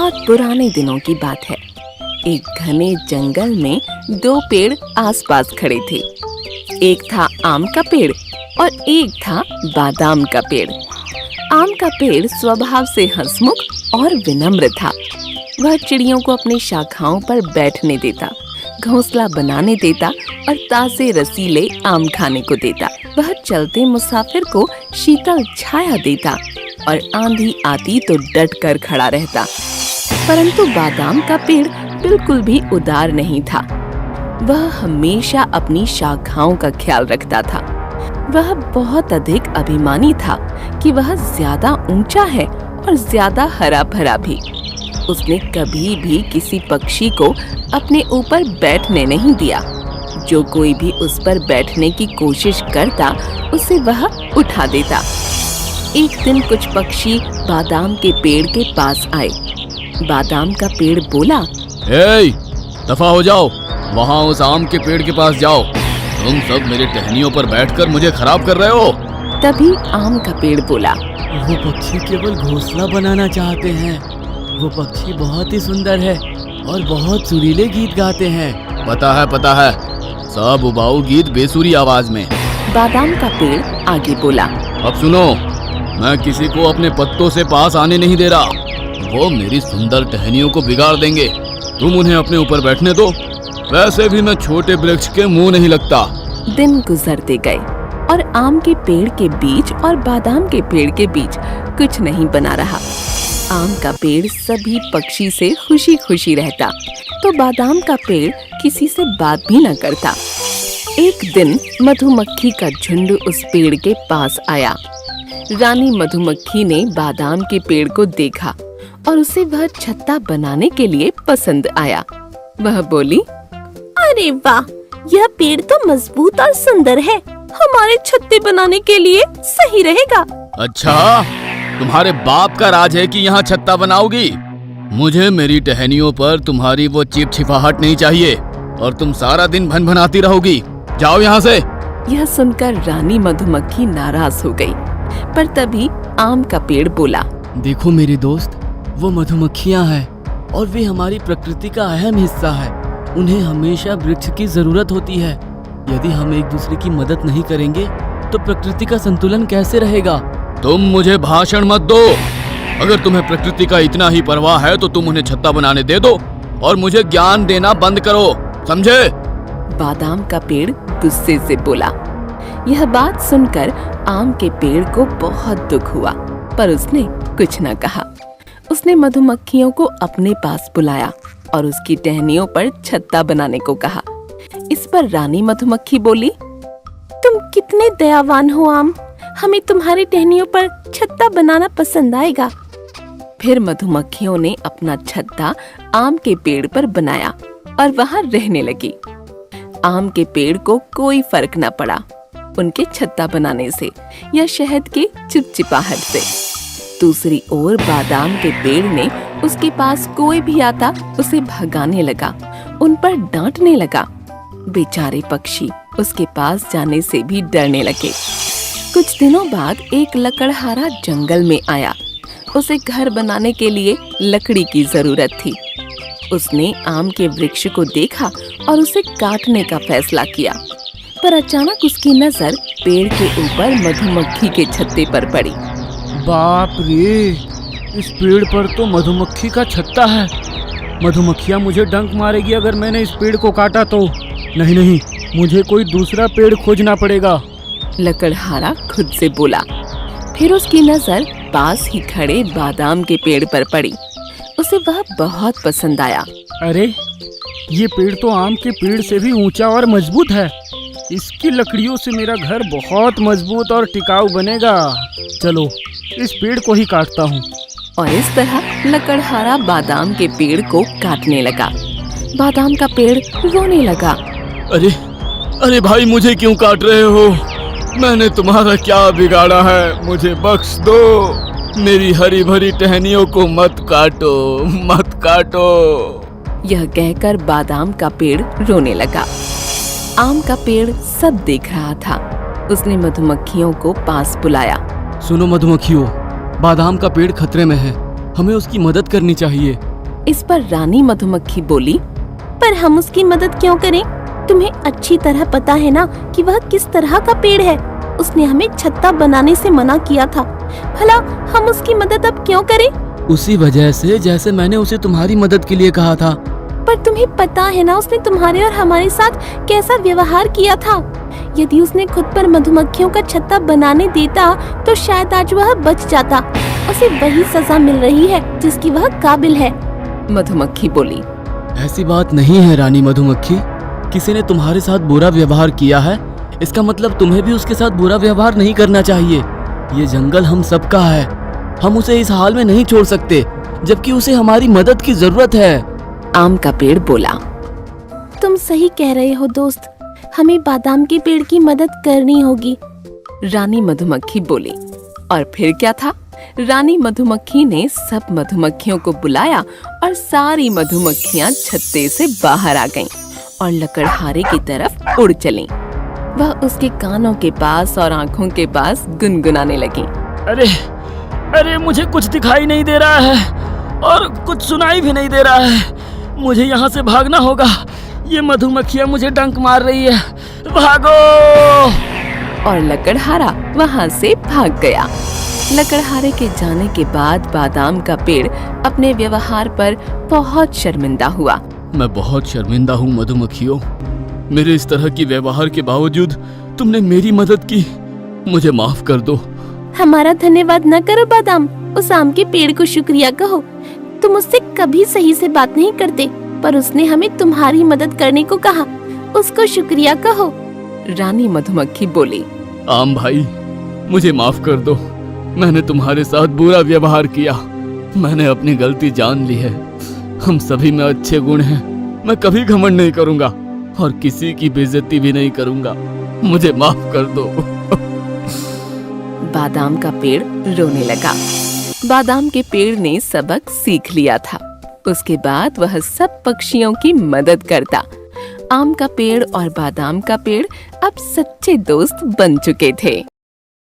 बहुत पुराने दिनों की बात है। एक घने जंगल में दो पेड़ आसपास खड़े थे। एक था आम का पेड़ और एक था बादाम का पेड़। आम का पेड़ स्वभाव से हंसमुख और विनम्र था। वह चिड़ियों को अपनी शाखाओं पर बैठने देता, घोंसला बनाने देता और ताजे रसीले आम खाने को देता। वह चलते मुसाफिर को शीतल छाया देता और आंधी आती तो डट कर खड़ा रहता। परंतु बादाम का पेड़ बिल्कुल भी उदार नहीं था। वह हमेशा अपनी शाखाओं का ख्याल रखता था। वह बहुत अधिक अभिमानी था कि वह ज्यादा ऊंचा है और ज्यादा हरा भरा भी। उसने कभी भी किसी पक्षी को अपने ऊपर बैठने नहीं दिया। जो कोई भी उस पर बैठने की कोशिश करता, उसे वह उठा देता। एक दिन कुछ पक्षी बादाम के पेड़ के पास आए। बादाम का पेड़ बोला, हे, दफा हो जाओ, वहाँ उस आम के पेड़ के पास जाओ। तुम सब मेरे टहनियों पर बैठकर मुझे खराब कर रहे हो। तभी आम का पेड़ बोला, वो पक्षी केवल घोंसला बनाना चाहते हैं। वो पक्षी बहुत ही सुंदर है और बहुत सुरीले गीत गाते हैं। पता है, सब उबाऊ गीत बेसुरी आवाज में। बादाम का पेड़ आगे बोला, अब सुनो, मैं किसी को अपने पत्तों से पास आने नहीं दे रहा। वो मेरी सुंदर टहनियों को बिगाड़ देंगे। तुम उन्हें अपने ऊपर बैठने दो। वैसे भी मैं छोटे वृक्ष के मुंह नहीं लगता। दिन गुजरते गए और आम के पेड़ के बीच और बादाम के पेड़ के बीच कुछ नहीं बना रहा। आम का पेड़ सभी पक्षी से खुशी खुशी रहता, तो बादाम का पेड़ किसी से बात भी न करता। एक दिन मधुमक्खी का झुंड उस पेड़ के पास आया। रानी मधुमक्खी ने बादाम के पेड़ को देखा और उसे वह छत्ता बनाने के लिए पसंद आया। वह बोली, अरे वाह, यह पेड़ तो मजबूत और सुंदर है। हमारे छत्ते बनाने के लिए सही रहेगा। अच्छा, तुम्हारे बाप का राज है कि यहाँ छत्ता बनाओगी? मुझे मेरी टहनियों पर तुम्हारी वो चिपचिपाहट नहीं चाहिए और तुम सारा दिन भनभनाती रहोगी। जाओ यहाँ से। यह सुनकर रानी मधुमक्खी नाराज हो गई, पर तभी आम का पेड़ बोला, देखो मेरे दोस्त, वो मधुमक्खियाँ हैं और वे हमारी प्रकृति का अहम हिस्सा है। उन्हें हमेशा वृक्ष की जरूरत होती है। यदि हम एक दूसरे की मदद नहीं करेंगे तो प्रकृति का संतुलन कैसे रहेगा? तुम मुझे भाषण मत दो। अगर तुम्हें प्रकृति का इतना ही परवाह है तो तुम उन्हें छत्ता बनाने दे दो और मुझे ज्ञान देना बंद करो, समझे? बादाम का पेड़ गुस्से से बोला। यह बात सुनकर आम के पेड़ को बहुत दुख हुआ, पर उसने कुछ न कहा। उसने मधुमक्खियों को अपने पास बुलाया और उसकी टहनियों पर छत्ता बनाने को कहा। इस पर रानी मधुमक्खी बोली, तुम कितने दयावान हो आम, हमें तुम्हारी टहनियों पर छत्ता बनाना पसंद आएगा। फिर मधुमक्खियों ने अपना छत्ता आम के पेड़ पर बनाया और वहां रहने लगी। आम के पेड़ को कोई फर्क न पड़ा उनके छत्ता बनाने से या शहद के चिपचिपाहट से। दूसरी ओर बादाम के पेड़ ने उसके पास कोई भी आता उसे भगाने लगा, उन पर डांटने लगा। बेचारे पक्षी उसके पास जाने से भी डरने लगे। कुछ दिनों बाद एक लकड़हारा जंगल में आया। उसे घर बनाने के लिए लकड़ी की जरूरत थी। उसने आम के वृक्ष को देखा और उसे काटने का फैसला किया, पर अचानक उसकी नजर पेड़ के ऊपर मधुमक्खी के छत्ते पर पड़ी। बाप रे, इस पेड़ पर तो मधुमक्खी का छत्ता है। मधुमक्खियाँ मुझे डंक मारेगी अगर मैंने इस पेड़ को काटा तो। नहीं, मुझे कोई दूसरा पेड़ खोजना पड़ेगा। लकड़हारा खुद से बोला। फिर उसकी नजर पास ही खड़े बादाम के पेड़ पर पड़ी। उसे वह बहुत पसंद आया। अरे, ये पेड़ तो आम के पेड़ से भी ऊंचा और मजबूत है। इसकी लकड़ियों से मेरा घर बहुत मजबूत और टिकाऊ बनेगा। चलो, इस पेड़ को ही काटता हूँ। और इस तरह लकड़हारा बादाम के पेड़ को काटने लगा। बादाम का पेड़ रोने लगा। अरे भाई, मुझे क्यों काट रहे हो? मैंने तुम्हारा क्या बिगाड़ा है? मुझे बख्श दो। मेरी हरी भरी टहनियों को मत काटो। यह कहकर बादाम का पेड़ रोने लगा। आम का पेड़ सब देख रहा था। उसने मधुमक्खियों को पास बुलाया। सुनो मधुमक्खियों, बादाम का पेड़ खतरे में है। हमें उसकी मदद करनी चाहिए। इस पर रानी मधुमक्खी बोली, पर हम उसकी मदद क्यों करें? तुम्हें अच्छी तरह पता है ना कि वह किस तरह का पेड़ है। उसने हमें छत्ता बनाने से मना किया था। भला हम उसकी मदद अब क्यों करें? उसी वजह से जैसे मैंने उसे तुम्हारी मदद के लिए कहा था। पर तुम्हें पता है ना उसने तुम्हारे और हमारे साथ कैसा व्यवहार किया था। यदि उसने खुद पर मधुमक्खियों का छत्ता बनाने देता तो शायद आज वह बच जाता। उसे वही सजा मिल रही है जिसकी वह काबिल है। मधुमक्खी बोली, ऐसी बात नहीं है रानी मधुमक्खी। किसी ने तुम्हारे साथ बुरा व्यवहार किया है, इसका मतलब तुम्हें भी उसके साथ बुरा व्यवहार नहीं करना चाहिए। ये जंगल हम सबका है, हम उसे इस हाल में नहीं छोड़ सकते जबकि उसे हमारी मदद की जरूरत है। आम का पेड़ बोला, तुम सही कह रहे हो दोस्त, हमें बादाम के पेड़ की मदद करनी होगी। रानी मधुमक्खी बोली, और फिर क्या था? रानी मधुमक्खी ने सब मधुमक्खियों को बुलाया और सारी मधुमक्खियां छत्ते से बाहर आ गईं और लकड़हारे की तरफ उड़ चलीं। वह उसके कानों के पास और आंखों के पास गुनगुनाने लगी। अरे अरे, मुझे कुछ दिखाई नहीं दे रहा है और कुछ सुनाई भी नहीं दे रहा है। मुझे यहाँ से भागना होगा। ये मधुमक्खियाँ मुझे डंक मार रही है। भागो! और लकड़हारा वहाँ से भाग गया। लकड़हारे के जाने के बाद बादाम का पेड़ अपने व्यवहार पर बहुत शर्मिंदा हुआ। मैं बहुत शर्मिंदा हूँ मधुमक्खियों। मेरे इस तरह की व्यवहार के बावजूद तुमने मेरी मदद की। मुझे माफ कर दो। हमारा धन्यवाद न करो बादाम, उस आम के पेड़ को शुक्रिया कहो। तुम उससे कभी सही से बात नहीं करते, पर उसने हमें तुम्हारी मदद करने को कहा। उसको शुक्रिया कहो। रानी मधुमक्खी बोली, आम भाई, मुझे माफ कर दो। मैंने तुम्हारे साथ बुरा व्यवहार किया। मैंने अपनी गलती जान ली है। हम सभी में अच्छे गुण हैं। मैं कभी घमंड नहीं करूंगा और किसी की बेइज्जती भी नहीं करूंगा। मुझे माफ कर दो। बादाम का पेड़ रोने लगा। बादाम के पेड़ ने सबक सीख लिया था। उसके बाद वह सब पक्षियों की मदद करता। आम का पेड़ और बादाम का पेड़ अब सच्चे दोस्त बन चुके थे।